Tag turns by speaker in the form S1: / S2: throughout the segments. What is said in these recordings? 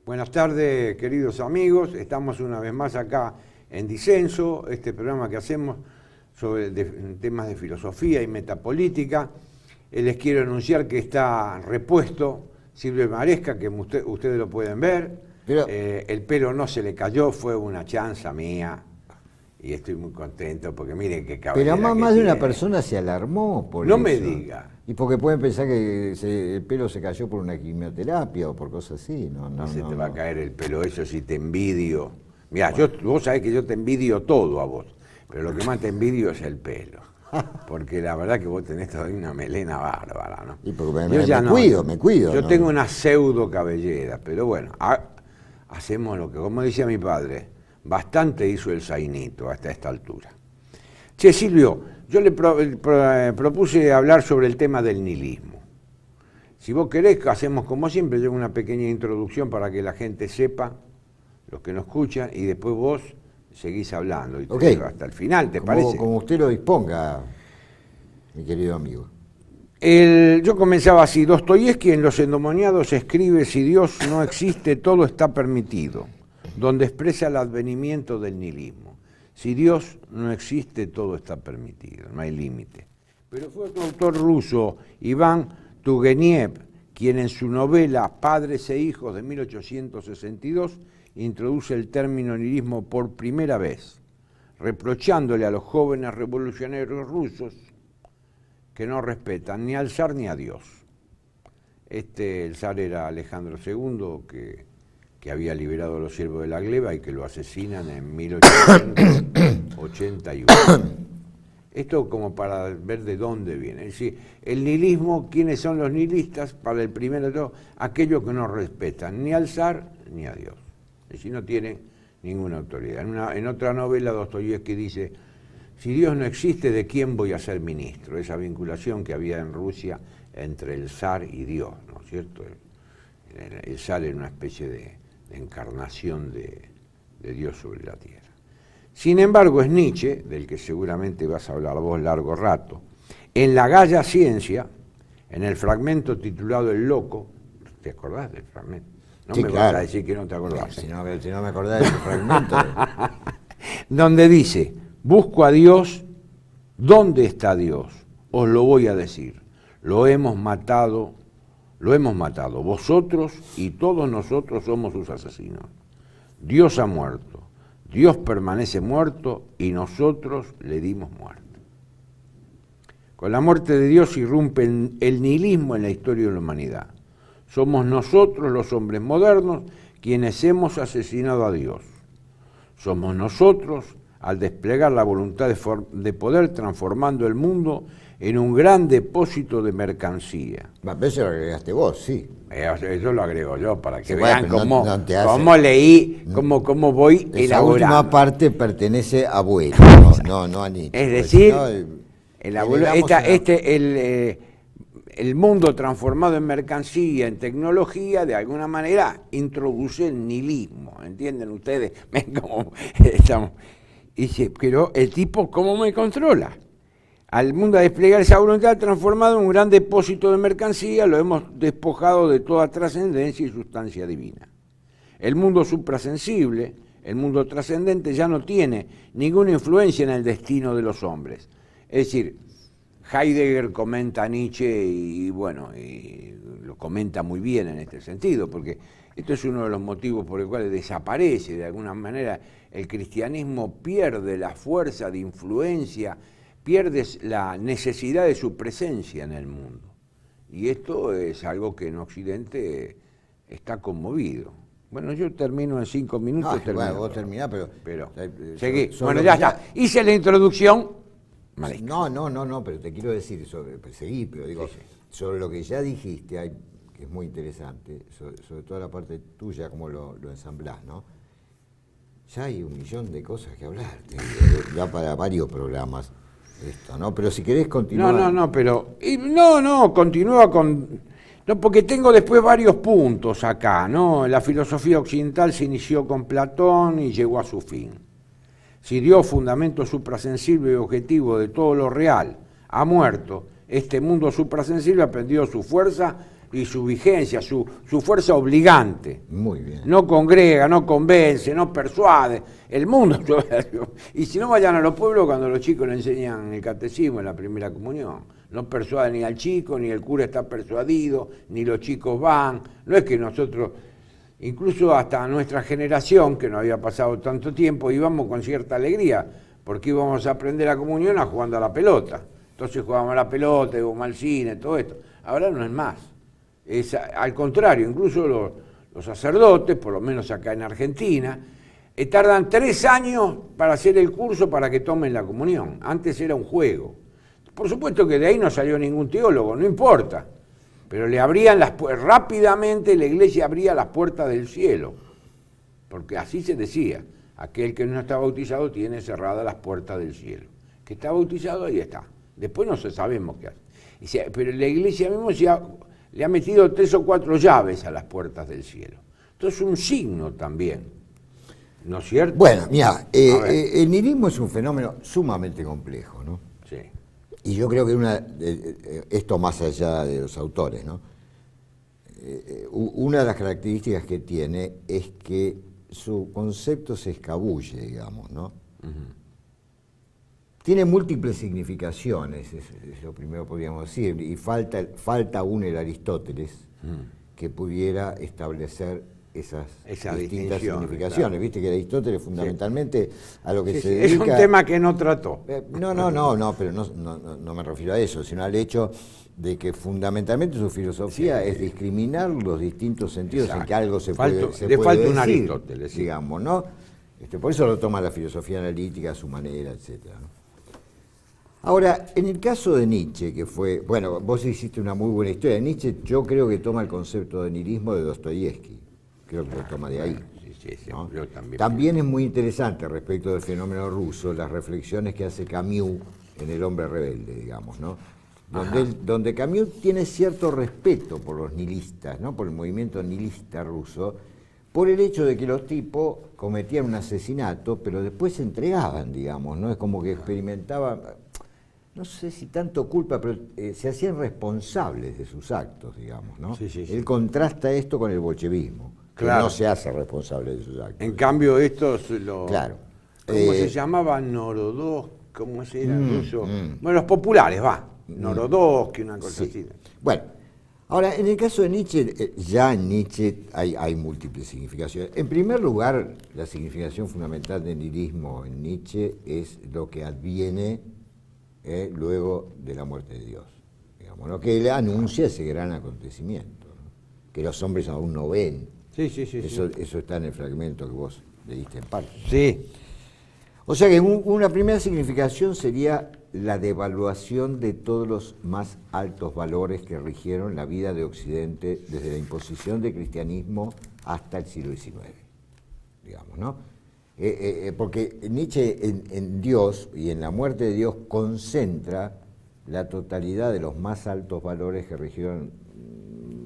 S1: Buenas tardes, queridos amigos. Estamos una vez más acá en Disenso, este programa que hacemos sobre temas de filosofía y metapolítica. Les quiero anunciar que está repuesto Silvio Maresca, que ustedes lo pueden ver. Pero el pelo no se le cayó, fue una chanza mía. Y estoy muy contento porque miren qué cabellera.
S2: Pero más de una persona se alarmó por eso.
S1: No me diga.
S2: Y porque pueden pensar que el pelo se cayó por una quimioterapia o por cosas así. No
S1: se te va a caer el pelo, eso sí te envidio. Mirá, bueno, vos sabés que yo te envidio todo a vos, pero lo que más te envidio es el pelo. Porque la verdad que vos tenés todavía una melena bárbara, ¿no?
S2: Y porque me cuido.
S1: Yo tengo una pseudo cabellera, pero bueno, hacemos lo que, como decía mi padre, bastante hizo el zainito hasta esta altura. Che, Silvio, yo le propuse hablar sobre el tema del nihilismo. Si vos querés, hacemos como siempre, yo una pequeña introducción para que la gente sepa, los que nos escuchan, y después vos seguís hablando. Y
S2: okay.
S1: Hasta el final, ¿te parece?
S2: Como usted lo disponga, mi querido amigo.
S1: Yo comenzaba así: Dostoyevski en Los endemoniados escribe: si Dios no existe, todo está permitido, donde expresa el advenimiento del nihilismo. Si Dios no existe, todo está permitido, no hay límite. Pero fue otro autor ruso, Iván Turgeniev, quien en su novela Padres e Hijos de 1862 introduce el término nihilismo por primera vez, reprochándole a los jóvenes revolucionarios rusos que no respetan ni al zar ni a Dios. El zar era Alejandro II, que había liberado a los siervos de la gleba y que lo asesinan en 1881. Esto como para ver de dónde viene. Es decir, el nihilismo, ¿quiénes son los nihilistas? Para el primero de todo, aquellos que no respetan ni al zar ni a Dios. Es decir, no tienen ninguna autoridad. En otra novela, Dostoyevski dice: si Dios no existe, ¿de quién voy a ser ministro? Esa vinculación que había en Rusia entre el zar y Dios, ¿no es cierto? El zar era una especie de encarnación de Dios sobre la tierra. Sin embargo, es Nietzsche, del que seguramente vas a hablar vos largo rato, en La Gaya Ciencia, en el fragmento titulado El Loco. ¿Te acordás del fragmento? No
S2: sí,
S1: me
S2: claro.
S1: vas a decir que no te acordás.
S2: Si no me acordás de ese fragmento.
S1: Donde dice: busco a Dios, ¿dónde está Dios? Os lo voy a decir. Lo hemos matado, vosotros y todos nosotros somos sus asesinos. Dios ha muerto, Dios permanece muerto y nosotros le dimos muerte. Con la muerte de Dios irrumpe el nihilismo en la historia de la humanidad. Somos nosotros, los hombres modernos, quienes hemos asesinado a Dios. Somos nosotros, al desplegar la voluntad de poder, transformando el mundo en un gran depósito de mercancía.
S2: Eso lo agregaste vos, sí.
S1: Eso lo agrego yo para que
S2: sí,
S1: vean
S2: bueno,
S1: cómo leí, cómo voy elaborando.
S2: Esa última parte pertenece a Abuelo, no a Nietzsche.
S1: Es decir, el abuelo, el mundo transformado en mercancía, en tecnología, de alguna manera introduce el nihilismo, ¿entienden ustedes? Ven cómo estamos. Y dice, pero el tipo, ¿cómo me controla? Al mundo a desplegar esa voluntad transformado en un gran depósito de mercancía, lo hemos despojado de toda trascendencia y sustancia divina. El mundo suprasensible, el mundo trascendente, ya no tiene ninguna influencia en el destino de los hombres. Es decir, Heidegger comenta a Nietzsche y lo comenta muy bien en este sentido, porque esto es uno de los motivos por el cual desaparece de alguna manera. El cristianismo pierde la fuerza de influencia, pierde la necesidad de su presencia en el mundo. Y esto es algo que en Occidente está conmovido. Bueno, yo termino en 5 minutos.
S2: Bueno, vos terminás, pero
S1: seguí. Bueno, ya está. Hice la introducción.
S2: No, pero te quiero decir, sobre lo que ya dijiste, que es muy interesante, sobre toda la parte tuya, cómo lo ensamblás, ¿no? Ya hay 1.000.000 de cosas que hablar, ya para varios programas esto, ¿no? Pero si querés continuar...
S1: Continúa con... No, porque tengo después varios puntos acá, ¿no? La filosofía occidental se inició con Platón y llegó a su fin. Si Dios, fundamento suprasensible y objetivo de todo lo real, ha muerto, este mundo suprasensible ha perdido su fuerza y su vigencia, su fuerza obligante.
S2: Muy bien.
S1: No congrega, no convence, no persuade. El mundo. Y si no, vayan a los pueblos cuando los chicos le enseñan el catecismo en la primera comunión. No persuade ni al chico, ni el cura está persuadido, ni los chicos van. No es que nosotros, incluso hasta nuestra generación, que no había pasado tanto tiempo, íbamos con cierta alegría, porque íbamos a aprender la comunión a jugando a la pelota. Entonces jugábamos a la pelota, íbamos al cine, todo esto. Ahora no es más. Es al contrario, incluso los sacerdotes, por lo menos acá en Argentina, tardan 3 años para hacer el curso para que tomen la comunión. Antes era un juego. Por supuesto que de ahí no salió ningún teólogo, no importa. Pero le abrían rápidamente la iglesia abría las puertas del cielo. Porque así se decía, aquel que no está bautizado tiene cerradas las puertas del cielo. Que está bautizado, ahí está. Después no sabemos qué hace. Pero la iglesia mismo le ha metido 3 o 4 llaves a las puertas del cielo. Entonces es un signo también, ¿no es cierto?
S2: Bueno, mira, el nihilismo es un fenómeno sumamente complejo, ¿no?
S1: Sí.
S2: Y yo creo que esto más allá de los autores, ¿no? Una de las características que tiene es que su concepto se escabulle, digamos, ¿no? Tiene múltiples significaciones, es lo primero que podríamos decir, y falta aún el Aristóteles que pudiera establecer esas distintas significaciones. Claro. Viste que Aristóteles fundamentalmente a lo que se dedica...
S1: Es un tema que no trató.
S2: No, pero no me refiero a eso, sino al hecho de que fundamentalmente su filosofía es discriminar los distintos sentidos en que algo se puede decir.
S1: Le falta un Aristóteles,
S2: digamos, ¿no? Por eso lo toma la filosofía analítica a su manera, etcétera, ¿no? Ahora, en el caso de Nietzsche, que fue... Bueno, vos hiciste una muy buena historia. Nietzsche yo creo que toma el concepto de nihilismo de Dostoyevsky. Creo que lo toma de ahí.
S1: Sí,
S2: ¿no?
S1: Yo
S2: también es muy interesante respecto del fenómeno ruso las reflexiones que hace Camus en El hombre rebelde, digamos, ¿no? Donde Camus tiene cierto respeto por los nihilistas, ¿no? Por el movimiento nihilista ruso, por el hecho de que los tipos cometían un asesinato, pero después se entregaban, digamos, ¿no? Es como que experimentaban, no sé si tanto culpa, pero se hacían responsables de sus actos, digamos, ¿no?
S1: Sí.
S2: Él contrasta esto con el bolchevismo,
S1: claro,
S2: que no se hace responsable de sus actos.
S1: En cambio, estos,
S2: claro.
S1: ¿Cómo se llamaban? Norodos, ¿cómo se era ruso? Bueno, los populares, Norodosky, una cosa así.
S2: Bueno, ahora, en el caso de Nietzsche, ya en Nietzsche hay múltiples significaciones. En primer lugar, la significación fundamental del nihilismo en Nietzsche es lo que adviene luego de la muerte de Dios, digamos, ¿no? Que él anuncia ese gran acontecimiento, ¿no? Que los hombres aún no ven. Eso está en el fragmento que vos leíste en parte, ¿no?
S1: Sí.
S2: O sea que una primera significación sería la devaluación de todos los más altos valores que rigieron la vida de Occidente desde la imposición del cristianismo hasta el siglo XIX, digamos, ¿no? Porque Nietzsche en Dios y en la muerte de Dios concentra la totalidad de los más altos valores que rigieron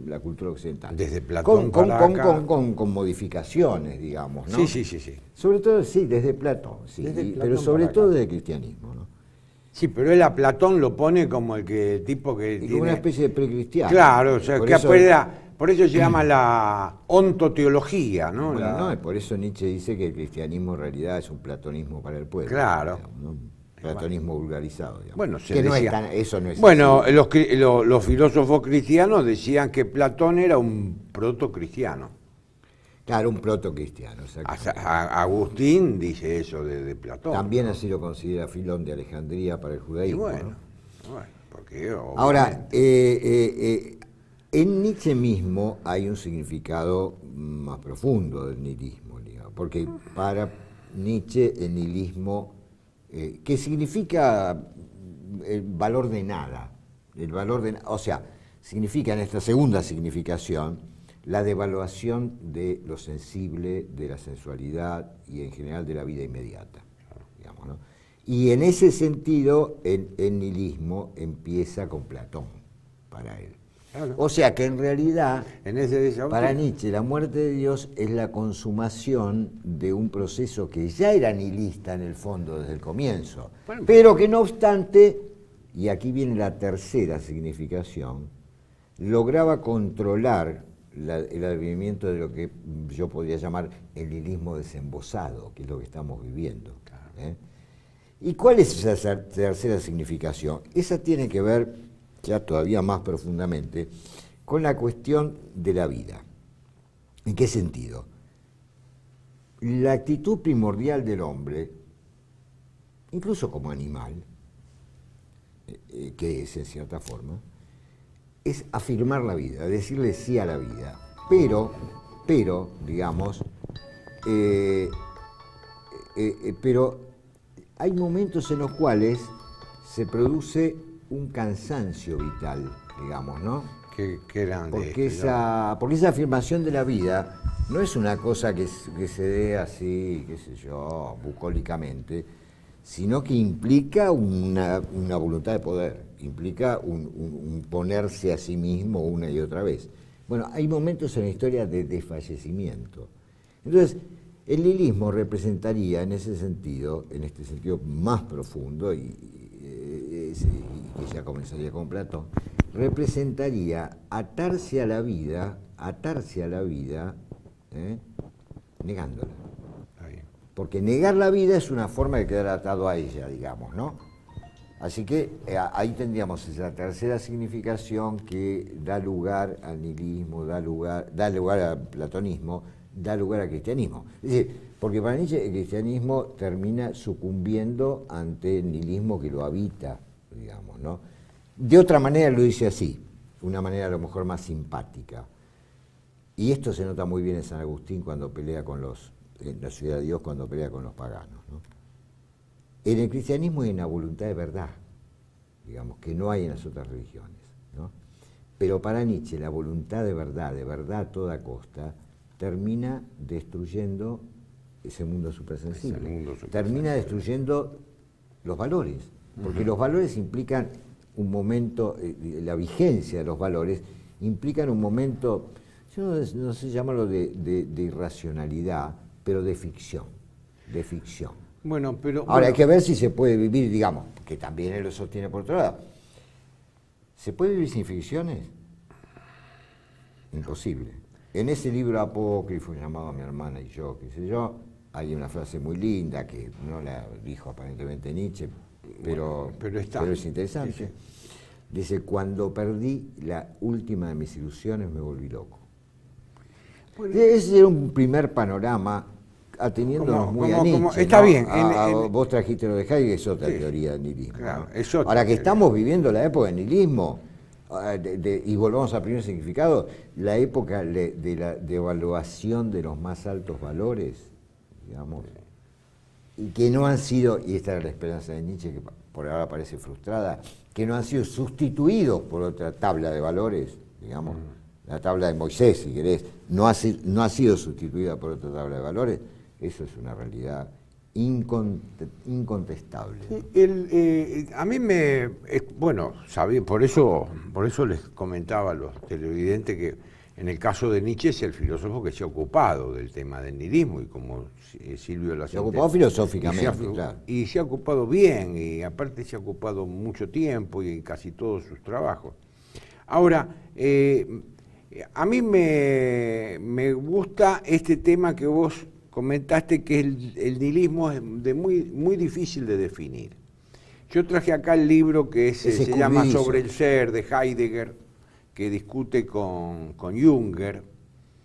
S2: la cultura occidental.
S1: Desde Platón
S2: con modificaciones, digamos, ¿no?
S1: Sí.
S2: Sobre todo, sí, desde Platón, sí, pero sobre todo desde el cristianismo, ¿no?
S1: Sí, pero él a Platón lo pone como el tipo que tiene...
S2: Como una especie de precristiano.
S1: Claro, o sea, por eso se llama la ontoteología, ¿no?
S2: Bueno, por eso Nietzsche dice que el cristianismo en realidad es un platonismo para el pueblo.
S1: Claro.
S2: Digamos, ¿no? Platonismo vulgarizado, digamos.
S1: Bueno,
S2: eso no es
S1: bueno,
S2: así.
S1: los filósofos cristianos decían que Platón era un protocristiano.
S2: Claro, un protocristiano.
S1: Agustín dice eso de Platón.
S2: También
S1: ¿no?
S2: así lo considera Filón de Alejandría para el judaísmo.
S1: Y bueno,
S2: ¿no?
S1: porque
S2: ahora, en Nietzsche mismo hay un significado más profundo del nihilismo, digamos, porque para Nietzsche el nihilismo, que significa el valor de nada, o sea, significa en esta segunda significación la devaluación de lo sensible, de la sensualidad y en general de la vida inmediata, digamos, ¿no? Y en ese sentido el nihilismo empieza con Platón para él.
S1: Claro.
S2: O sea que en realidad, para
S1: Nietzsche,
S2: Nietzsche, la muerte de Dios es la consumación de un proceso que ya era nihilista en el fondo desde el comienzo, pero que no obstante, y aquí viene la tercera significación, lograba controlar el advenimiento de lo que yo podría llamar el nihilismo desembosado, que es lo que estamos viviendo. Claro. ¿Y cuál es esa tercera significación? Esa tiene que ver, ya todavía más profundamente, con la cuestión de la vida. ¿En qué sentido? La actitud primordial del hombre, incluso como animal, que es en cierta forma, es afirmar la vida, decirle sí a la vida. Pero digamos, pero hay momentos en los cuales se produce un cansancio vital, digamos, ¿no?
S1: Qué grande.
S2: Porque esa afirmación de la vida no es una cosa que se dé así, qué sé yo, bucólicamente, sino que implica una voluntad de poder, implica un ponerse a sí mismo una y otra vez. Bueno, hay momentos en la historia de desfallecimiento. Entonces, el nihilismo representaría en este sentido más profundo, y que ya comenzaría con Platón, representaría atarse a la vida, negándola. Porque negar la vida es una forma de quedar atado a ella, digamos, ¿no? Así que ahí tendríamos esa tercera significación que da lugar al nihilismo, da lugar al platonismo, da lugar al cristianismo. Es decir, porque para Nietzsche el cristianismo termina sucumbiendo ante el nihilismo que lo habita, digamos, ¿no? De otra manera lo dice así, una manera a lo mejor más simpática. Y esto se nota muy bien en San Agustín cuando pelea en la ciudad de Dios, cuando pelea con los paganos, ¿no? En el cristianismo hay una voluntad de verdad, digamos, que no hay en las otras religiones, ¿no? Pero para Nietzsche la voluntad de verdad a toda costa, termina destruyendo ese mundo supersensible, termina destruyendo los valores, porque los valores implican un momento, la vigencia de los valores implican un momento, yo no sé llamarlo de irracionalidad, pero de ficción.
S1: Bueno, pero...
S2: Ahora hay que ver si se puede vivir, digamos, que también él lo sostiene por otro lado. ¿Se puede vivir sin ficciones? Imposible. En ese libro apócrifo llamado A mi hermana y yo, qué sé yo, hay una frase muy linda que no la dijo aparentemente Nietzsche, pero es interesante. Sí, sí. Dice, cuando perdí la última de mis ilusiones me volví loco. Bueno, ese era un primer panorama, ateniéndonos muy a Nietzsche.
S1: Está
S2: ¿no?
S1: bien.
S2: Vos trajiste lo de Heidegger, es otra teoría del nihilismo.
S1: Claro,
S2: ¿no?
S1: es otra
S2: Ahora que
S1: teoría.
S2: estamos viviendo la época del nihilismo, y volvamos al primer significado, la época de la devaluación de los más altos valores, digamos, y que no han sido, y esta era la esperanza de Nietzsche, que por ahora parece frustrada, que no han sido sustituidos por otra tabla de valores, digamos, la tabla de Moisés, si querés, no ha sido sustituida por otra tabla de valores. Eso es una realidad incontestable.
S1: A mí bueno, por eso les comentaba a los televidentes que en el caso de Nietzsche es el filósofo que se ha ocupado del tema del nihilismo, y como Silvio lo
S2: se ha ocupado filosóficamente, claro.
S1: Y se ha ocupado bien, y aparte se ha ocupado mucho tiempo y en casi todos sus trabajos. Ahora, a mí me gusta este tema que vos comentaste, que el nihilismo es muy difícil de definir. Yo traje acá el libro que se llama Sobre el ser, de Heidegger, que discute con Junger.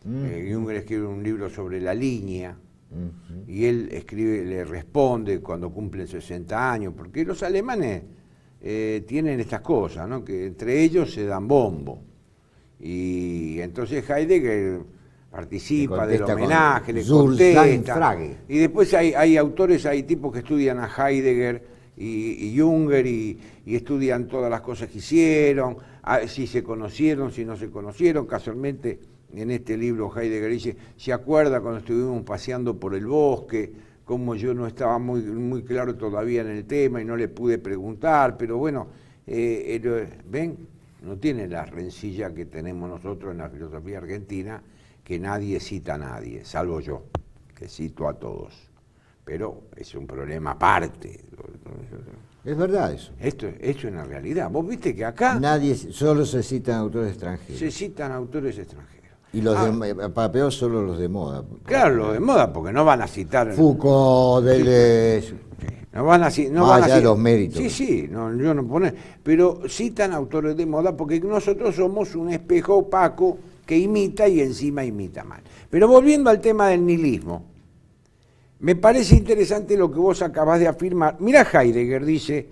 S1: Junger escribe un libro sobre la línea, y él le responde cuando cumplen 60 años, porque los alemanes tienen estas cosas, ¿no? Que entre ellos se dan bombo. Y entonces Heidegger participa del homenaje, le contesta. Y después hay autores, hay tipos que estudian a Heidegger y Junger y estudian todas las cosas que hicieron, si se conocieron, si no se conocieron. Casualmente en este libro Heidegger dice, ¿se acuerda cuando estuvimos paseando por el bosque? Como yo no estaba muy claro todavía en el tema y no le pude preguntar, pero bueno, ven, no tiene la rencilla que tenemos nosotros en la filosofía argentina, que nadie cita a nadie, salvo yo, que cito a todos. Pero es un problema aparte.
S2: Es verdad eso.
S1: Esto es una realidad. Vos viste que acá
S2: Solo se citan autores extranjeros.
S1: se citan autores extranjeros.
S2: Y los para peor solo los de moda.
S1: Claro, los de moda, porque no van a citar...
S2: Foucault, Deleuze...
S1: No van a citar...
S2: Más allá de los méritos.
S1: Sí, no, yo no pone... Pero citan autores de moda porque nosotros somos un espejo opaco que imita y encima imita mal. Pero volviendo al tema del nihilismo, me parece interesante lo que vos acabás de afirmar. Mirá, Heidegger dice,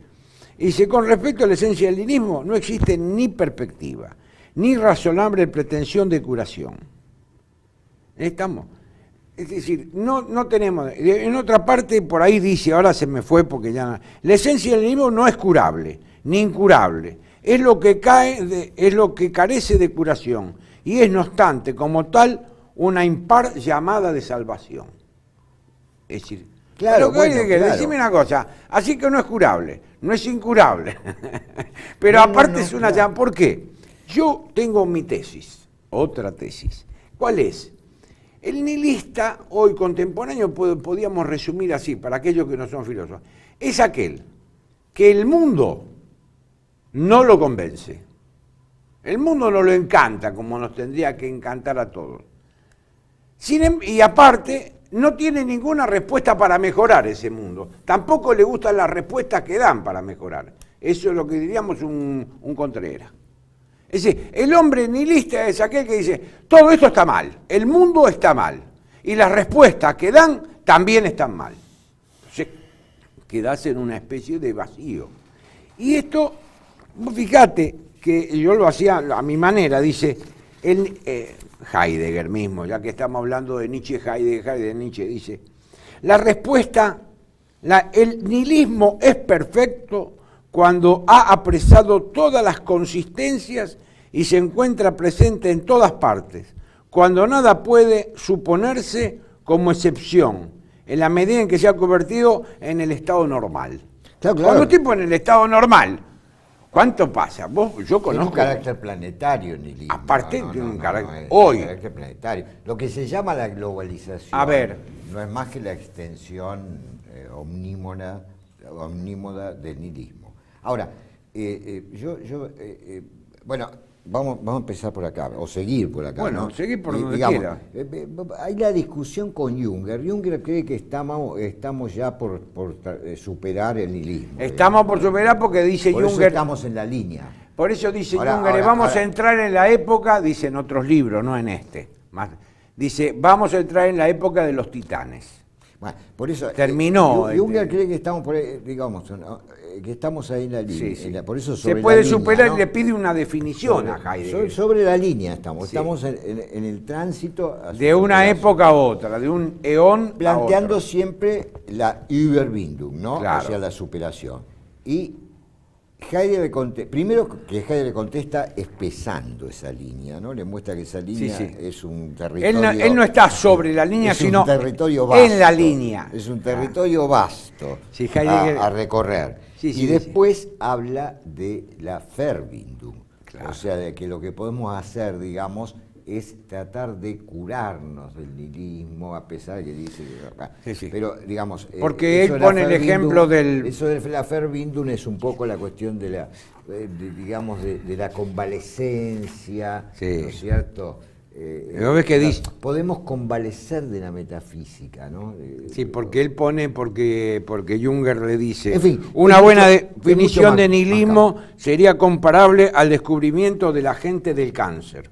S1: con respecto a la esencia del nihilismo, no existe ni perspectiva, ni razonable pretensión de curación. ¿Estamos? Es decir, no tenemos... En otra parte, por ahí dice, ahora se me fue porque ya... La esencia del nihilismo no es curable, ni incurable. Es lo que es lo que carece de curación. Y es, no obstante, como tal, una impar llamada de salvación. Es decir,
S2: claro,
S1: decime una cosa, así que no es curable, no es incurable. Pero aparte es una llamada. ¿Por qué? Yo tengo mi tesis, otra tesis. ¿Cuál es? El nihilista hoy contemporáneo podríamos resumir así, para aquellos que no son filósofos, es aquel que el mundo no lo convence. El mundo no lo encanta como nos tendría que encantar a todos. Y aparte, no tiene ninguna respuesta para mejorar ese mundo. Tampoco le gustan las respuestas que dan para mejorar. Eso es lo que diríamos un Contreras. Es decir, el hombre nihilista es aquel que dice, todo esto está mal, el mundo está mal, y las respuestas que dan también están mal. Entonces, quedás en una especie de vacío. Y esto, fíjate que yo lo hacía a mi manera, dice Heidegger mismo, ya que estamos hablando de Nietzsche, Heidegger, Nietzsche, dice, la respuesta, el nihilismo es perfecto cuando ha apresado todas las consistencias y se encuentra presente en todas partes, cuando nada puede suponerse como excepción, en la medida en que se ha convertido en el estado normal.
S2: Claro.
S1: Cuando estoy en el estado normal, ¿cuánto pasa? Yo conozco...
S2: Tiene un carácter planetario nihilismo.
S1: Aparte de un carácter... Hoy...
S2: Un carácter planetario. Lo que se llama la globalización...
S1: A ver...
S2: No es más que la extensión omnímoda del nihilismo. Ahora, bueno, vamos a empezar por acá, o seguir por acá.
S1: Bueno,
S2: ¿no?
S1: seguir por donde quiera.
S2: Hay la discusión con Junger. Junger cree que estamos ya por superar el nihilismo.
S1: Estamos por superar porque dice
S2: por
S1: Junger...
S2: Eso estamos en la línea.
S1: Por eso dice Junger, vamos a entrar en la época, dice en otros libros, no en este. Dice, vamos a entrar en la época de los titanes.
S2: Bueno, por eso
S1: terminó.
S2: Junger cree que estamos por ahí, digamos, que estamos ahí en la línea.
S1: Sí.
S2: Por eso
S1: se puede superar, ¿no? Y le pide una definición a Heidegger.
S2: Sobre la línea estamos en el tránsito
S1: de una época a otra, de un eón
S2: planteando
S1: a otro.
S2: Siempre la Überwindung, ¿no?
S1: Claro.
S2: O sea, la superación. Y Heidegger primero que Heidegger contesta espesando esa línea, ¿no? Le muestra que esa línea es un territorio...
S1: Él no está sobre la línea, sino
S2: un territorio vasto,
S1: en la línea.
S2: Es un territorio vasto a recorrer. Y después habla de la Verwindung. Claro. O sea, de que lo que podemos hacer, digamos, es tratar de curarnos del nihilismo, a pesar de que dice... Pero, digamos...
S1: Porque él pone el ejemplo del...
S2: Eso de la Verwindung es un poco la cuestión de la, digamos, de la convalescencia, ¿no es cierto?
S1: ¿Ves que dice?
S2: Podemos convalecer de la metafísica, ¿no?
S1: Sí, porque él pone, porque Junger le dice,
S2: en fin,
S1: una buena definición de nihilismo sería comparable al descubrimiento del agente del cáncer.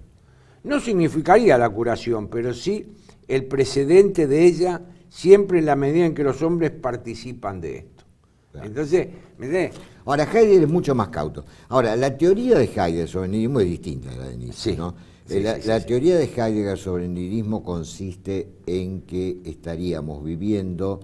S1: No significaría la curación, pero sí el precedente de ella, siempre en la medida en que los hombres participan de esto. Claro. Entonces, ¿me entiendes?
S2: Ahora, Heidegger es mucho más cauto. Ahora, la teoría de Heidegger sobre el nihilismo es distinta a la de Nietzsche, ¿no? La teoría de Heidegger sobre el nihilismo consiste en que estaríamos viviendo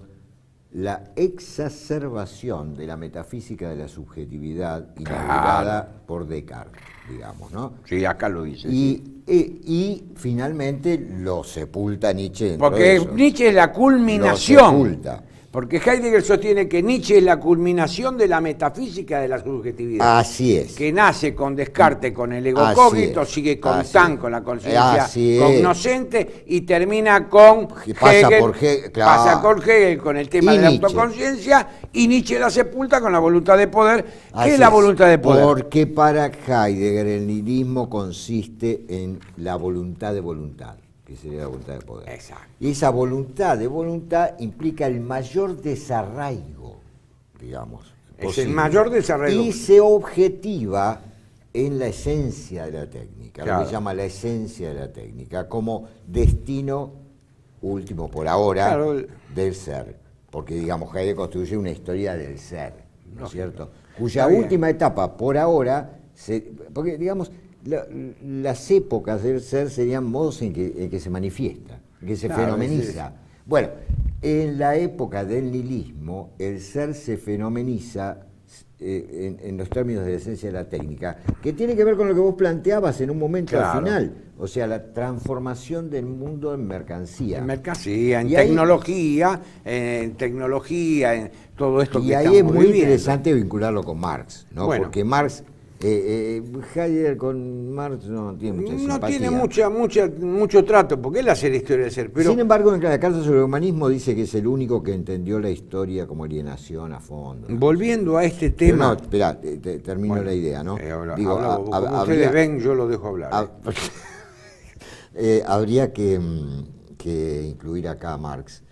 S2: la exacerbación de la metafísica de la subjetividad inaugurada por Descartes, digamos, ¿no?
S1: Sí, acá lo dice.
S2: Y finalmente lo sepulta Nietzsche dentro
S1: porque
S2: de eso.
S1: Nietzsche es la culminación.
S2: Lo sepulta.
S1: Porque Heidegger sostiene que Nietzsche es la culminación de la metafísica de la subjetividad.
S2: Así es.
S1: Que nace con Descartes, con el ego
S2: Así
S1: cógnito,
S2: es.
S1: sigue con
S2: Así
S1: Kant,
S2: es.
S1: con la conciencia
S2: Así es.
S1: cognoscente, y termina con
S2: Pasa
S1: Hegel,
S2: por Hegel, claro.
S1: pasa con Hegel, con el tema
S2: Y
S1: de la
S2: Nietzsche.
S1: autoconciencia, y Nietzsche la sepulta con la voluntad de poder.
S2: Así
S1: ¿Qué es la voluntad de poder?
S2: Porque para Heidegger el nihilismo consiste en la voluntad de voluntad, que sería la voluntad de poder.
S1: Exacto.
S2: Y esa voluntad de voluntad implica el mayor desarraigo, digamos.
S1: Es
S2: posible.
S1: el mayor desarraigo.
S2: Y se objetiva en la esencia de la técnica,
S1: Claro.
S2: lo que se llama la esencia de la técnica, como destino último por ahora
S1: Claro.
S2: del ser. Porque, digamos, Heidegger construye una historia del ser, ¿no es cierto? Cuya
S1: Está bien.
S2: última etapa, por ahora, porque, digamos, las épocas del ser serían modos en que se manifiesta, en que se
S1: Claro,
S2: fenomeniza.
S1: sí.
S2: Bueno, en la época del nihilismo, el ser se fenomeniza en los términos de la esencia de la técnica, que tiene que ver con lo que vos planteabas en un momento
S1: Claro.
S2: al final, o sea, la transformación del mundo en mercancía.
S1: En mercancía, en
S2: Y ahí-
S1: tecnología, en todo esto
S2: Y
S1: que
S2: ahí
S1: estamos
S2: es muy
S1: viviendo.
S2: interesante vincularlo con Marx, ¿no?
S1: Bueno.
S2: Porque Marx, Heidegger con Marx no tiene mucha
S1: No
S2: simpatía.
S1: tiene mucho trato, porque él hace la historia del ser, pero
S2: Sin embargo, en la Carta sobre el Humanismo dice que es el único que entendió la historia como alienación a fondo.
S1: volviendo a este
S2: Pero
S1: tema...
S2: no, espera, termino
S1: Bueno,
S2: la idea, ¿no?
S1: habla
S2: Digo,
S1: vos, como
S2: habría-
S1: ustedes ven, yo lo dejo hablar.
S2: Habría que incluir acá a Marx,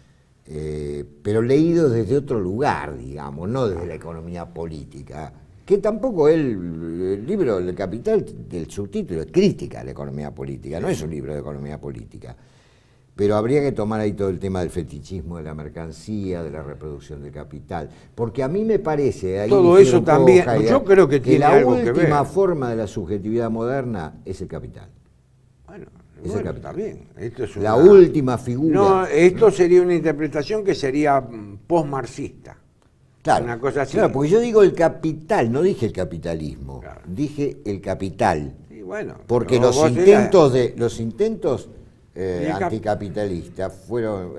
S2: pero leído desde otro lugar, digamos, no desde la economía política, que tampoco el libro El Capital, del subtítulo, es crítica a la economía política, no es un libro de economía política. Pero habría que tomar ahí todo el tema del fetichismo de la mercancía, de la reproducción del capital. Porque a mí me parece, ahí
S1: Todo
S2: difiere
S1: eso
S2: un poco
S1: también,
S2: Heidegger,
S1: yo creo que tiene
S2: la
S1: algo que ver.
S2: última forma de la subjetividad moderna es el capital.
S1: Bueno,
S2: Es el capital.
S1: está bien. Esto es
S2: La
S1: una-
S2: última figura.
S1: No, esto sería una interpretación que sería post-marxista.
S2: Claro,
S1: una cosa así.
S2: claro, porque yo digo el capital, no dije el capitalismo,
S1: Claro.
S2: dije el capital.
S1: Y bueno,
S2: Porque
S1: pero
S2: los
S1: vos
S2: intentos
S1: el cap-
S2: anticapitalistas fueron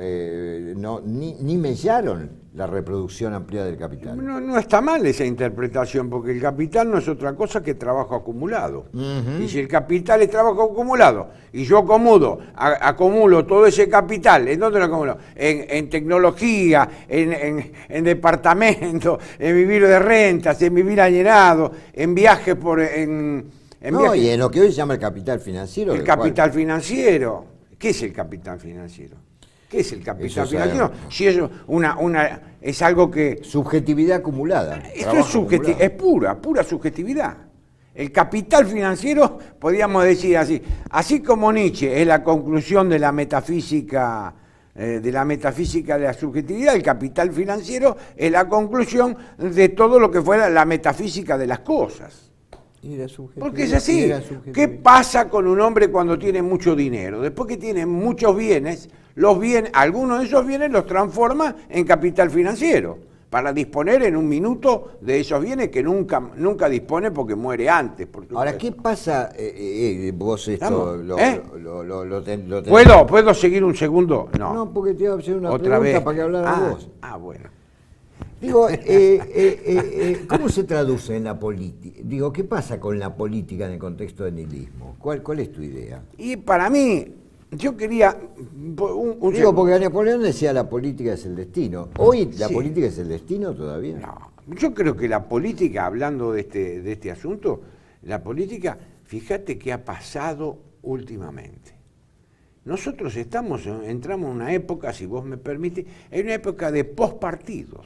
S2: ni mellaron la reproducción ampliada del capital.
S1: no está mal esa interpretación, porque el capital no es otra cosa que trabajo acumulado.
S2: Ujú.
S1: Y si el capital es trabajo acumulado, y yo acumulo todo ese capital, ¿en dónde lo acumulo? En tecnología, en departamentos, en vivir de rentas, en vivir alienado, en viajes
S2: No, y en lo que hoy se llama el capital financiero.
S1: el
S2: del cual-
S1: capital financiero. ¿Qué es el capital financiero? ¿Qué es el capital
S2: Eso
S1: financiero?
S2: sabemos.
S1: Si es es algo que
S2: Subjetividad acumulada.
S1: esto
S2: trabajo
S1: es subjetividad,
S2: acumulado.
S1: es pura subjetividad. El capital financiero, podríamos decir así como Nietzsche es la conclusión de la metafísica de la subjetividad, el capital financiero es la conclusión de todo lo que fuera la metafísica de las cosas.
S2: Y la subjetividad-
S1: Porque es así.
S2: y la subjetividad.
S1: ¿Qué pasa con un hombre cuando tiene mucho dinero? Después que tiene muchos bienes, algunos de esos bienes los transforma en capital financiero, para disponer en un minuto de esos bienes que nunca dispone porque muere antes. Por
S2: Ahora,
S1: supuesto.
S2: ¿qué pasa? Vos esto
S1: Estamos,
S2: lo tenés-
S1: ¿Puedo seguir un segundo? No.
S2: No, porque te iba a hacer una
S1: Otra
S2: pregunta
S1: vez.
S2: para que hablaras vos.
S1: Bueno.
S2: Digo, ¿cómo se traduce en la política? Digo, ¿qué pasa con la política en el contexto del nihilismo? ¿Cuál es tu idea?
S1: Y para mí, yo quería...
S2: Digo, porque Napoleón decía la política es el destino. ¿Hoy la
S1: Sí.
S2: política es el destino todavía?
S1: No, yo creo que la política, hablando de este asunto, la política, fíjate qué ha pasado últimamente. Nosotros entramos en una época, si vos me permitís, en una época de pospartidos.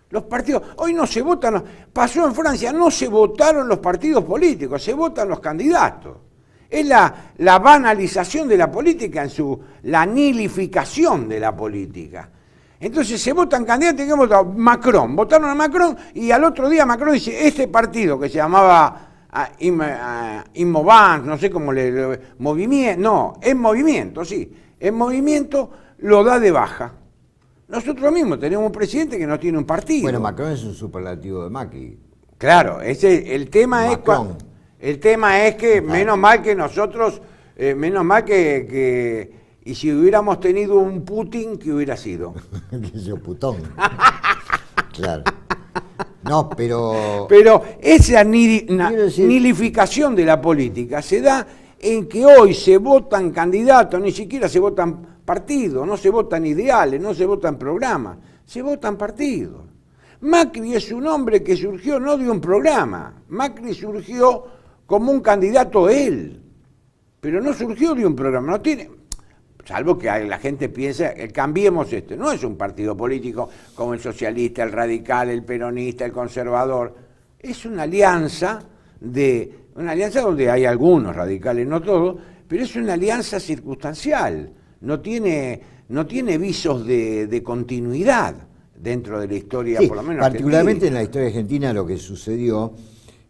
S1: Los partidos, hoy no se votan, pasó en Francia, no se votaron los partidos políticos, se votan los candidatos. Es la banalización de la política, la nihilificación de la política. Entonces se votan candidatos, ¿y qué votaron? Macron, votaron a Macron y al otro día Macron dice, este partido que se llamaba Inmovance, no sé cómo movimiento, no, es movimiento, sí, es movimiento, lo da de baja. Nosotros mismos tenemos un presidente que no tiene un partido.
S2: Bueno, Macron es un superlativo de Macri.
S1: Claro, el tema
S2: Macron.
S1: es que menos mal que nosotros, menos mal que Y si hubiéramos tenido un Putin, ¿qué hubiera sido?
S2: Que yo putón. Claro. No, pero...
S1: Pero esa
S2: Quiero decir-
S1: nilificación de la política se da en que hoy se votan candidatos, ni siquiera se votan partidos, no se votan ideales, no se votan programas, se votan partidos. Macri es un hombre que surgió no de un programa, Macri surgió como un candidato él, pero no surgió de un programa, no tiene... Salvo que la gente piensa, cambiemos esto, no es un partido político como el socialista, el radical, el peronista, el conservador, es una alianza donde hay algunos radicales, no todos, pero es una alianza circunstancial, no tiene visos de continuidad dentro de la historia,
S2: Sí,
S1: por lo menos
S2: particularmente
S1: argentina.
S2: en la historia argentina lo que sucedió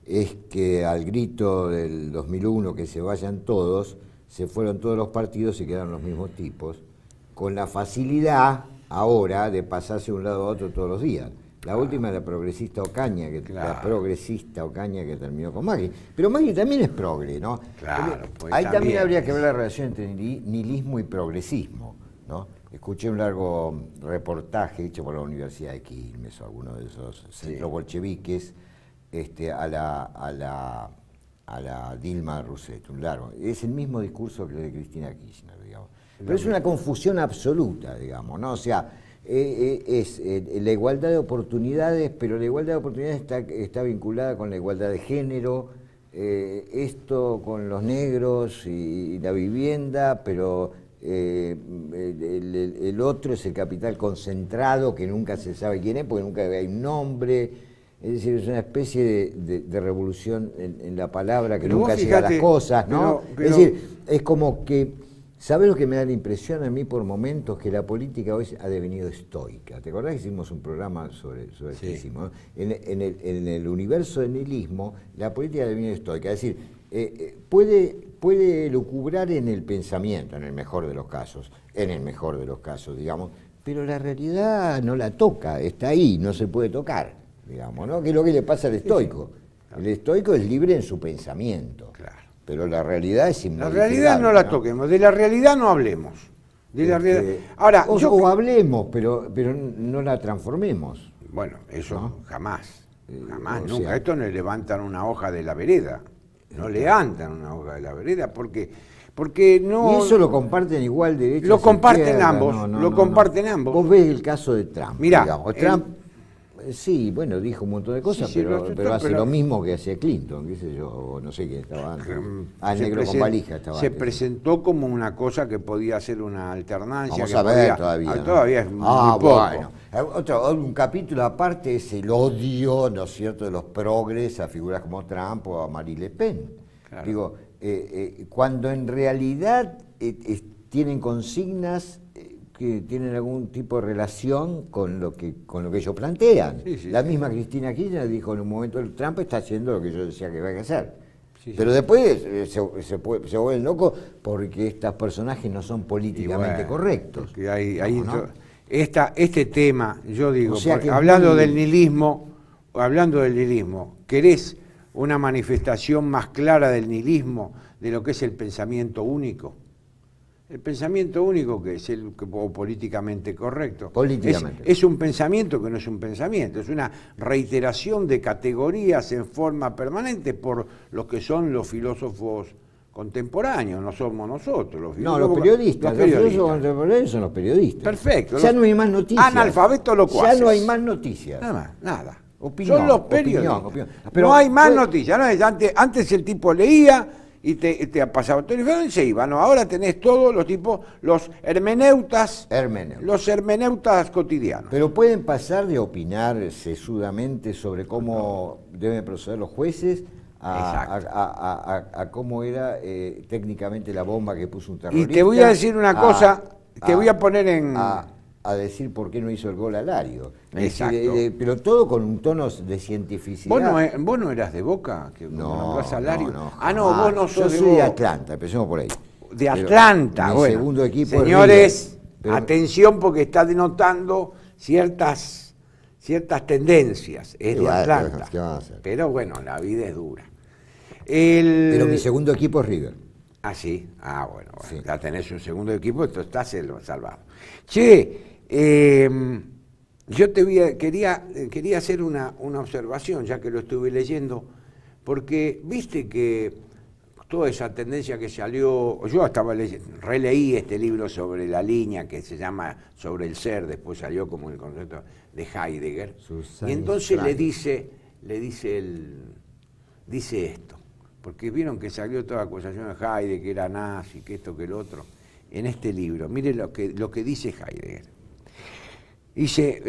S2: es que al grito del 2001 que se vayan todos, se fueron todos los partidos y quedaron los mismos tipos, con la facilidad ahora de pasarse de un lado a otro todos los días. La última es la progresista Ocaña, que terminó con Macri. Pero Macri también es progre, ¿no?
S1: Claro, pues
S2: ahí también
S1: también.
S2: habría que ver la relación entre nihilismo y progresismo, ¿no? Escuché un largo reportaje hecho por la Universidad de Quilmes o alguno de esos centros bolcheviques a la Dilma Rousseff, un largo. Es el mismo discurso que el de Cristina Kirchner, digamos. Pero es una confusión absoluta, digamos, ¿no? O sea, es la igualdad de oportunidades, pero la igualdad de oportunidades está vinculada con la igualdad de género, esto con los negros y la vivienda, pero el otro es el capital concentrado, que nunca se sabe quién es, porque nunca hay un nombre. Es decir, es una especie de revolución en la palabra que
S1: Pero
S2: nunca
S1: vos
S2: llega a las
S1: fijate,
S2: cosas, ¿no?
S1: pero-
S2: Es decir, es como que, ¿sabes lo que me da la impresión a mí por momentos? Que la política hoy ha devenido estoica. ¿Te acordás que hicimos un programa sobre el
S1: Sí.
S2: nihilismo, ¿no? En el universo del nihilismo, la política ha devenido estoica. Es decir, puede lucubrar en el pensamiento, en el mejor de los casos, digamos, pero la realidad no la toca, está ahí, no se puede tocar, digamos, ¿no? Que es lo que le pasa al estoico. El estoico es libre en su pensamiento,
S1: Claro.
S2: pero la realidad es
S1: La
S2: inmodificable.
S1: realidad no la toquemos, de la realidad no hablemos. De la realidad. Ahora,
S2: o hablemos, pero no la transformemos.
S1: bueno, eso
S2: ¿no?
S1: jamás,
S2: o
S1: nunca.
S2: sea-
S1: Esto no levantan una hoja de la vereda, no levantan una hoja de la vereda, porque no...
S2: Y eso lo comparten igual derechos.
S1: Lo comparten
S2: izquierdas,
S1: ambos, lo comparten ambos.
S2: Vos ves el caso de Trump.
S1: Mirá,
S2: digamos. Trump, sí, bueno, dijo un montón de cosas,
S1: Sí,
S2: pero hace lo mismo que hacía Clinton, qué sé yo, o no sé quién estaba antes. El
S1: se
S2: negro con valija estaba
S1: se
S2: antes.
S1: presentó como una cosa que podía ser una alternancia.
S2: Vamos
S1: que
S2: a ver
S1: podía-
S2: todavía. ¿no?
S1: Todavía es muy poco.
S2: Bueno. Un capítulo aparte es el odio, ¿no es cierto?, de los progres a figuras como Trump o a Marie Le Pen.
S1: Claro.
S2: Digo, cuando en realidad tienen consignas que tienen algún tipo de relación con lo que ellos plantean.
S1: Sí,
S2: La
S1: sí.
S2: misma Cristina Kirchner dijo en un momento, el Trump está haciendo lo que yo decía que iba a hacer.
S1: Sí,
S2: Pero después se vuelven locos porque estos personajes no son políticamente
S1: Bueno,
S2: correctos.
S1: porque
S2: Digamos, ¿no?
S1: este tema, yo digo,
S2: O sea que
S1: hablando
S2: muy-
S1: del nihilismo, ¿querés una manifestación más clara del nihilismo, de lo que es el pensamiento único? El pensamiento único, que es o políticamente correcto,
S2: Políticamente.
S1: es un pensamiento que no es un pensamiento, es una reiteración de categorías en forma permanente por lo que son los filósofos contemporáneos, no somos nosotros. Los
S2: No, los
S1: filósofos-
S2: periodistas.
S1: los
S2: Los
S1: periodistas.
S2: filósofos contemporáneos son los periodistas.
S1: Perfecto.
S2: Ya no hay más noticias.
S1: Analfabetos locuaces.
S2: Ya no hay más noticias.
S1: Nada más, nada.
S2: Opinión,
S1: Son los
S2: opinión,
S1: periodistas.
S2: opinión. Pero
S1: no hay más
S2: fue-
S1: noticias. ¿No? Antes el tipo leía y te pasaba el teléfono y se iba. No, ahora tenés todos los tipos, los hermeneutas cotidianos.
S2: Pero pueden pasar de opinar sesudamente sobre cómo deben proceder los jueces a cómo era técnicamente la bomba que puso un terrorista.
S1: Y te voy a decir una cosa, te voy a poner en...
S2: A decir por qué no hizo el gol a Lario. Es
S1: Exacto.
S2: decir, pero todo con un tono de cientificidad.
S1: ¿Vos no eras de Boca? Que nombrás a Lario?
S2: no,
S1: No,
S2: jamás.
S1: vos no sos
S2: Yo
S1: de
S2: soy de
S1: Boca.
S2: Atlanta, empecemos por ahí.
S1: De
S2: Pero
S1: Atlanta,
S2: mi
S1: bueno.
S2: segundo equipo es
S1: Señores,
S2: River. Pero-
S1: atención porque está denotando ciertas tendencias. Es de
S2: Igual,
S1: Atlanta.
S2: ¿qué vamos a hacer?
S1: Pero bueno, la vida es dura.
S2: Pero mi segundo equipo es River.
S1: Ah, sí. Ah, bueno,
S2: Sí.
S1: ya tenés un segundo equipo, esto está salvado. Che, yo quería hacer una observación, ya que lo estuve leyendo, porque viste que toda esa tendencia que salió, yo estaba releí este libro sobre la línea que se llama Sobre el ser, después salió como el concepto de Heidegger, y entonces dice esto, porque vieron que salió toda la acusación de Heidegger, que era nazi, que esto, que el otro, en este libro, mire lo que dice Heidegger. Dice,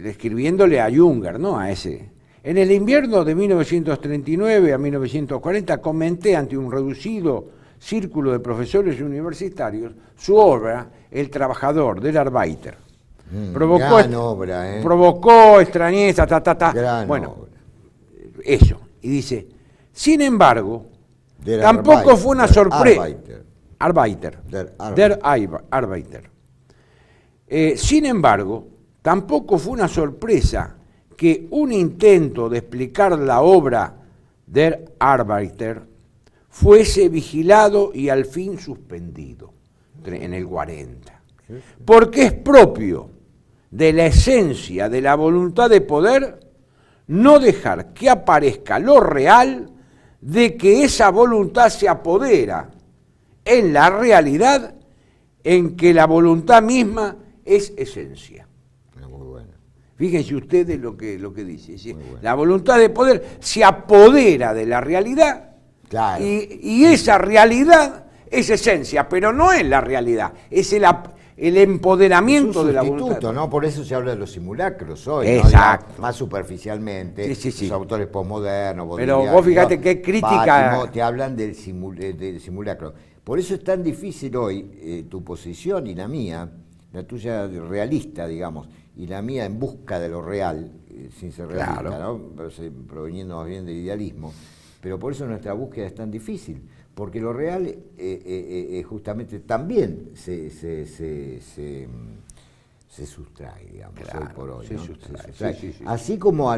S1: escribiéndole a Junger, ¿no? A ese. En el invierno de 1939 a 1940 comenté ante un reducido círculo de profesores universitarios su obra El trabajador, del Arbeiter.
S2: Gran obra, ¿eh?
S1: Provocó extrañeza, bueno,
S2: obra.
S1: eso. Y dice, sin embargo,
S2: Der
S1: tampoco
S2: Arbeiter,
S1: fue una
S2: der
S1: sorpresa.
S2: Arbeiter.
S1: Der Arbeiter. Sin embargo, tampoco fue una sorpresa que un intento de explicar la obra Der Arbeiter fuese vigilado y al fin suspendido en el 40. Porque es propio de la esencia de la voluntad de poder no dejar que aparezca lo real de que esa voluntad se apodera en la realidad en que la voluntad misma es esencia.
S2: Muy bueno.
S1: Fíjense ustedes lo que dice. ¿Sí? Bueno. La voluntad de poder se apodera de la realidad,
S2: claro.
S1: y esa realidad es esencia, pero no es la realidad, es el empoderamiento de la voluntad.
S2: ¿No? Por eso se habla de los simulacros hoy,
S1: exacto.
S2: ¿no? Más superficialmente,
S1: sí.
S2: Los autores posmodernos.
S1: Pero vos fíjate qué crítica...
S2: te hablan del simulacro. Por eso es tan difícil hoy tu posición y la mía, la tuya realista, digamos, y la mía en busca de lo real, sin ser realista, claro, ¿no? Proveniendo más bien del idealismo. Pero por eso nuestra búsqueda es tan difícil, porque lo real justamente también se sustrae, digamos,
S1: claro,
S2: hoy por hoy.
S1: Se
S2: ¿no?
S1: sustrae. Sí.
S2: Así como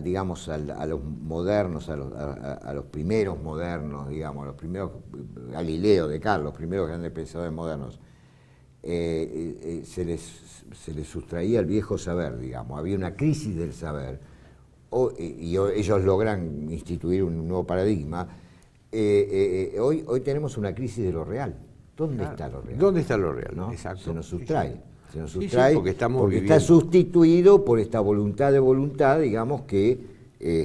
S2: digamos, a los modernos, a los primeros modernos, digamos, a los primeros, Galileo, Descartes, los primeros grandes pensadores modernos, se les sustraía el viejo saber, digamos, había una crisis del saber, y ellos logran instituir un nuevo paradigma. Hoy tenemos una crisis de lo real. ¿Dónde está lo real?
S1: ¿Dónde está lo real?
S2: ¿No?
S1: Exacto.
S2: Se nos sustrae.
S1: Sí.
S2: Se nos sustrae
S1: porque
S2: está sustituido por esta voluntad de voluntad, digamos, que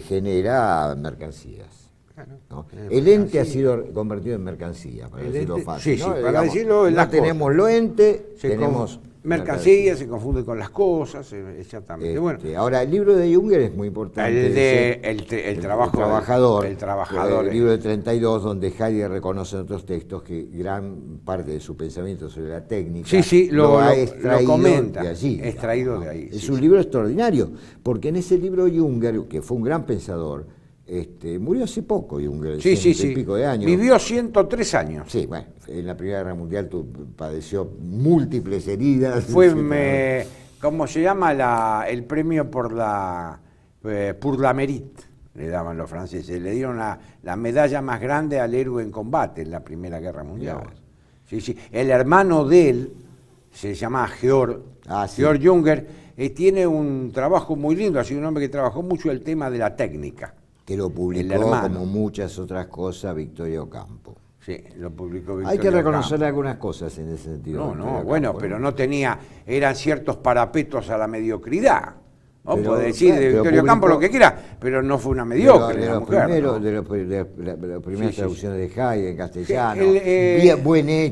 S2: genera mercancías. Claro, ¿no? El ente ha sido convertido en mercancía, para decirlo fácil.
S1: Sí,
S2: ¿no?
S1: para
S2: digamos,
S1: decirlo en
S2: no tenemos lo ente, tenemos
S1: mercancía, se confunde con las cosas, exactamente. Bueno,
S2: ahora, el libro de Junger es muy importante.
S1: El trabajador.
S2: El libro de 32, donde Heidegger reconoce en otros textos que gran parte de su pensamiento sobre la técnica
S1: lo
S2: comenta,
S1: de allí. Extraído de ahí.
S2: Es un libro extraordinario, porque en ese libro Junger, que fue un gran pensador, murió hace poco, Junger, y pico de años.
S1: Vivió 103 años.
S2: Sí, bueno, en la Primera Guerra Mundial padeció múltiples heridas.
S1: Fue, ¿cómo se llama? El premio por la Mérite, le daban los franceses. Le dieron la medalla más grande al héroe en combate en la Primera Guerra Mundial. Sí. El hermano de él se llama Georg Junger, tiene un trabajo muy lindo, ha sido un hombre que trabajó mucho el tema de la técnica.
S2: Que lo publicó, como muchas otras cosas, Victoria Ocampo.
S1: Sí, lo publicó Victoria
S2: Hay que reconocer
S1: Ocampo.
S2: algunas cosas en ese sentido.
S1: Pero no tenía, eran ciertos parapetos a la mediocridad. Puede decir de Victoria Ocampo lo que quiera, pero no fue una mediocre.
S2: De las primeras traducciones de Heidegger en castellano,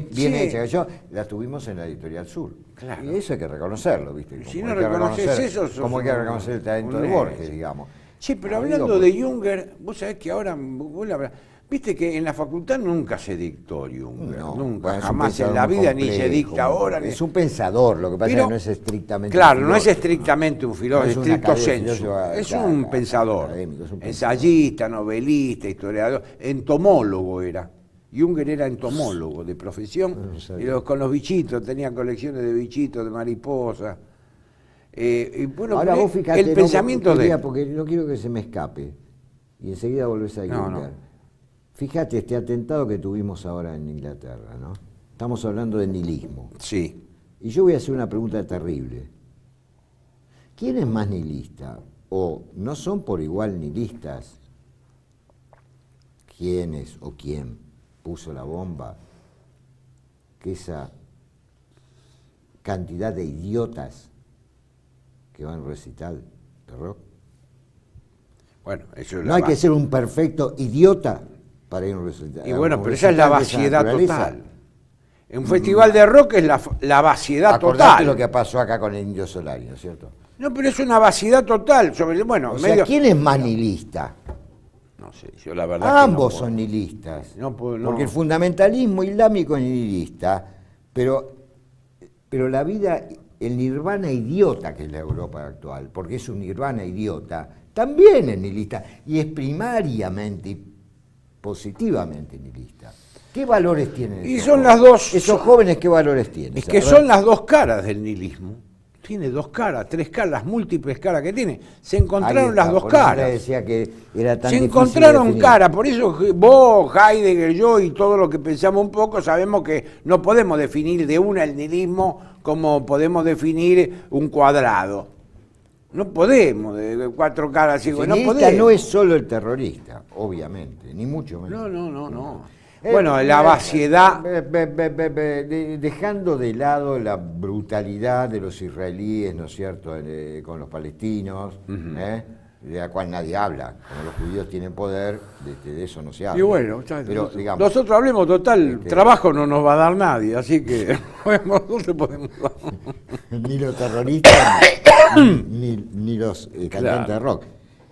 S2: bien hecha. Las tuvimos en la Editorial Sur.
S1: Claro.
S2: Y eso hay que reconocerlo, ¿viste?
S1: Si no reconoces eso,
S2: como hay que reconocer el talento de Borges, digamos.
S1: Sí, pero hablando de Junger, vos sabés que ahora, viste que en la facultad nunca se dictó Junger, nunca, jamás en la vida, ni se dicta ahora.
S2: Es un pensador, lo que pasa es que no es estrictamente
S1: un filósofo. No es estrictamente un filósofo, estricto sensu. Es un pensador, ensayista, novelista, historiador, entomólogo era. Junger era entomólogo de profesión, y con los bichitos, tenía colecciones de bichitos, de mariposas. Bueno,
S2: ahora vos fíjate,
S1: el pensamiento
S2: porque no quiero que se me escape y enseguida volvés a Junger. Fíjate este atentado que tuvimos ahora en Inglaterra, ¿no? Estamos hablando de nihilismo.
S1: Sí.
S2: Y yo voy a hacer una pregunta terrible. ¿Quién es más nihilista? ¿O no son por igual nihilistas quiénes o quién puso la bomba que esa cantidad de idiotas que van a un recital de rock?
S1: Bueno, eso es
S2: No hay que ser un perfecto idiota para ir a un recital.
S1: Y bueno, pero esa es la vaciedad total. En un festival de rock es la vaciedad
S2: Acordate
S1: total.
S2: lo que pasó acá con el Indio Solari, ¿no es cierto?
S1: No, pero es una vaciedad total. Bueno,
S2: O sea, ¿quién es más nihilista?
S1: No sé, yo la verdad
S2: Ambos
S1: que no
S2: son nihilistas.
S1: No puedo, no.
S2: Porque el fundamentalismo islámico es nihilista, pero la vida, el nirvana idiota que es la Europa actual, porque es un nirvana idiota, también es nihilista y es primariamente y positivamente nihilista. ¿Qué valores tienen?
S1: Y son las dos.
S2: Esos jóvenes, ¿qué valores tienen?
S1: Es que son las dos caras del nihilismo. Tiene dos caras, tres caras, las múltiples caras que tiene. Se encontraron las dos caras.
S2: Decía que era tan
S1: se
S2: difícil
S1: encontraron
S2: definir.
S1: caras, por eso vos, Heidegger, yo y todo lo que pensamos un poco, sabemos que no podemos definir de una el nihilismo como podemos definir un cuadrado. No podemos, de cuatro caras,
S2: El
S1: no
S2: nihilista
S1: podemos.
S2: no es solo el terrorista, obviamente, ni mucho menos.
S1: No. Bueno, la vaciedad.
S2: Dejando de lado la brutalidad de los israelíes, ¿no es cierto?, con los palestinos, de la cual nadie habla. Como los judíos tienen poder, de eso no se habla.
S1: Y bueno,
S2: pero, digamos,
S1: nosotros hablemos, total, trabajo no nos va a dar nadie, así que nosotros podemos.
S2: ni los terroristas ni los cantantes de rock.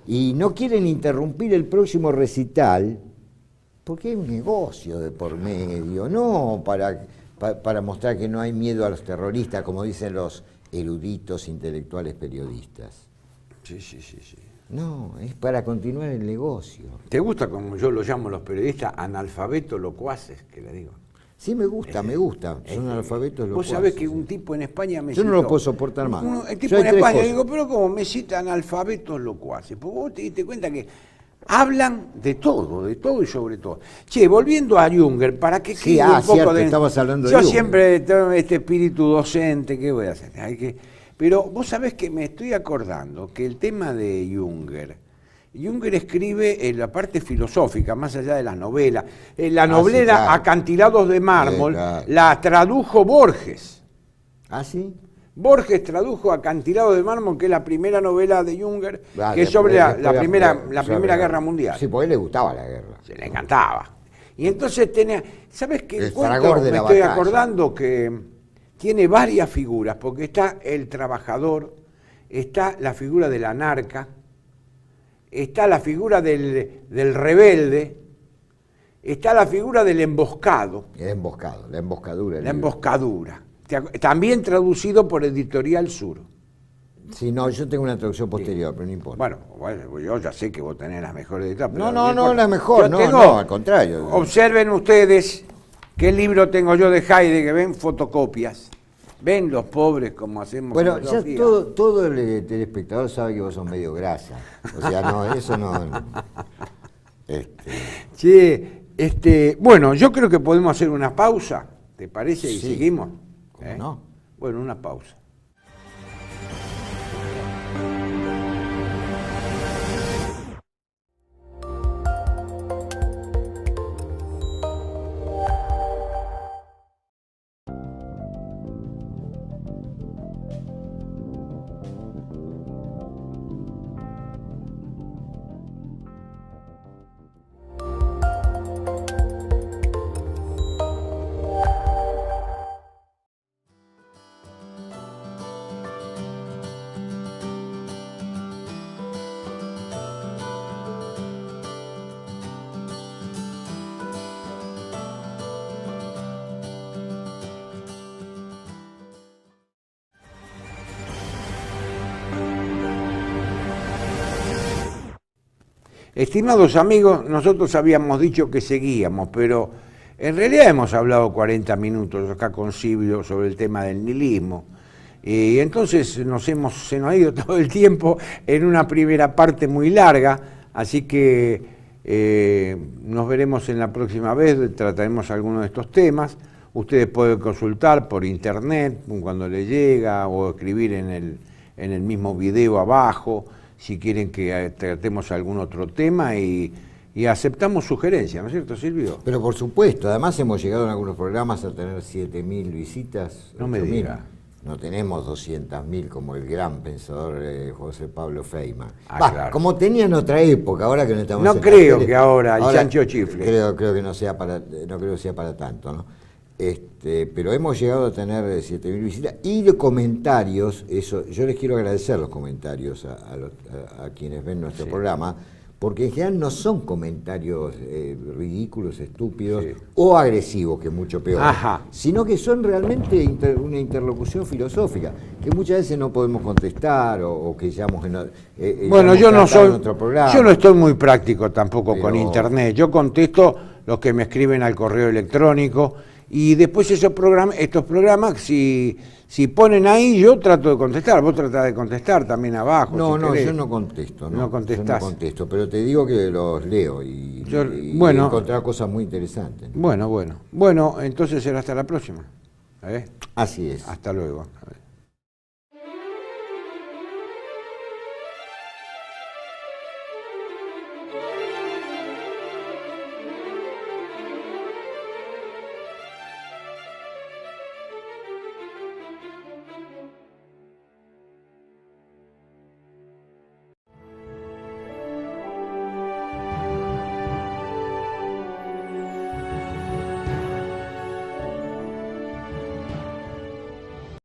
S2: Y no quieren interrumpir el próximo recital porque hay un negocio de por medio, no para mostrar que no hay miedo a los terroristas, como dicen los eruditos intelectuales periodistas.
S1: Sí.
S2: No, es para continuar el negocio.
S1: ¿Te gusta, como yo lo llamo los periodistas, analfabetos locuaces, que le digo?
S2: Sí, me gusta. Son analfabetos locuaces.
S1: Vos sabés que un tipo en España me
S2: Yo
S1: citó.
S2: no lo puedo soportar más.
S1: El tipo en España, digo, pero como me cita analfabetos locuaces. Porque vos te diste cuenta que hablan de todo y sobre todo. Che, volviendo a Junger, para que
S2: sí,
S1: quede un poco
S2: cierto,
S1: de...
S2: estabas hablando de
S1: Yo
S2: Junger.
S1: siempre tengo este espíritu docente, ¿qué voy a hacer? Pero vos sabés que me estoy acordando que el tema de Junger escribe en la parte filosófica, más allá de las novelas. La novela
S2: sí, claro.
S1: Acantilados de mármol,
S2: claro.
S1: la tradujo Borges.
S2: ¿Ah, sí?
S1: Borges tradujo Acantilados de mármol, que es la primera novela de Junger, que es sobre la Primera Guerra Mundial.
S2: Sí, porque a él le gustaba la guerra.
S1: Se le encantaba. Y entonces tenía, ¿sabes qué?
S2: El
S1: Cuento,
S2: fragor de
S1: me
S2: la
S1: estoy
S2: batalla.
S1: acordando que tiene varias figuras, porque está el trabajador, está la figura del anarca, está la figura del rebelde, está la figura del emboscado.
S2: El emboscado, la emboscadura.
S1: La emboscadura. También traducido por Editorial Sur.
S2: Sí, no, yo tengo una traducción posterior, pero no importa.
S1: Bueno, yo ya sé que vos tenés las mejores editoriales.
S2: No, la mejor, no, al contrario.
S1: Observen ustedes qué libro tengo yo de Heidegger, ven fotocopias. Ven los pobres como hacemos.
S2: Bueno, ya
S1: filosofía.
S2: todo el telespectador sabe que vos sos medio grasa. O sea, no, eso no.
S1: Sí, bueno, yo creo que podemos hacer una pausa, ¿te parece? Y
S2: Sí.
S1: seguimos.
S2: ¿Cómo no?
S1: Bueno, una pausa. Estimados amigos, nosotros habíamos dicho que seguíamos, pero en realidad hemos hablado 40 minutos acá con Silvio sobre el tema del nihilismo. Y entonces se nos ha ido todo el tiempo en una primera parte muy larga, así que Nos veremos en la próxima vez, trataremos algunos de estos temas. Ustedes pueden consultar por internet cuando les llega o escribir en el mismo video abajo si quieren que tratemos algún otro tema y aceptamos sugerencias, ¿no es cierto, Silvio?
S2: Pero por supuesto, además hemos llegado en algunos programas a tener 7.000 visitas.
S1: No me
S2: 8.000.
S1: diga.
S2: No tenemos 200.000 como el gran pensador José Pablo Feynman.
S1: Claro.
S2: Como tenía en otra época, ahora que no estamos
S1: No
S2: en la
S1: creo
S2: tele,
S1: que ahora el chancho chifle.
S2: Creo que no creo que sea para tanto, ¿no? Pero hemos llegado a tener 7.000 visitas y de comentarios. Eso, yo les quiero agradecer los comentarios a quienes ven nuestro programa, porque en general no son comentarios ridículos, estúpidos o agresivos, que es mucho peor, sino que son realmente una interlocución filosófica, que muchas veces no podemos contestar o que llamamos
S1: bueno, yo no estoy muy práctico tampoco
S2: pero,
S1: con internet. Yo contesto los que me escriben al correo electrónico y después estos programas, si ponen ahí, yo trato de contestar. Vos tratás de contestar también abajo.
S2: No,
S1: si
S2: no,
S1: querés.
S2: yo no contesto.
S1: No contestás.
S2: Yo no contesto, pero te digo que los leo y he encontrado cosas muy interesantes.
S1: Bueno, entonces será hasta la próxima.
S2: Así es.
S1: Hasta luego.